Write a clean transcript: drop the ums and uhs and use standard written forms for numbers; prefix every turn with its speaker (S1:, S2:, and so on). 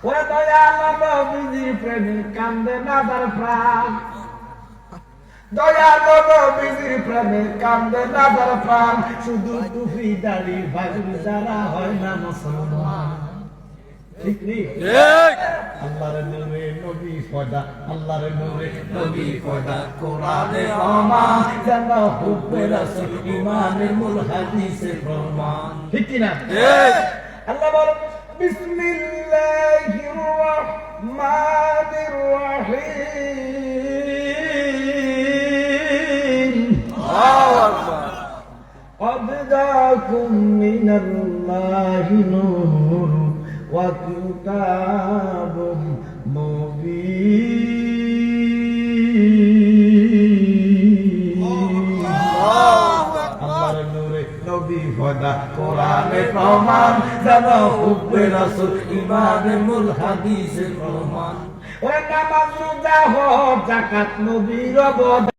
S1: ওরে দয়াল নবীজির প্রেমে কান্দে নাদার প্রাণ, দয়াল নবীজির প্রেমে কান্দে নাদার প্রাণ, শুধু টুপি দাড়ি ভাগি যারা হয় না মুসলমান। ঠিক নেই? আল্লাহর নূরে নবী পয়দা, আল্লাহর নূরে নবী পয়দা, কোরআনে রহমান যেন হুব্বে রাসূল, ঈমানের মূল হাদিসে প্রমাণ। ঠিক কি না? আল্লাহ বলেন বিসমিল্লাহির রহমানির রহিম, আল্লাহু আকবার। قد جاءكم من الله نور وكتاب مبين। আল্লাহর নূরে নবী পয়দা, কোরআনে প্রমাণ যেন হুব্বে রাসূল, ঈমানের মূল হাদিসে প্রমাণ। ওরে নামাজ রোজা হজ যাকাত নবীর অবদান।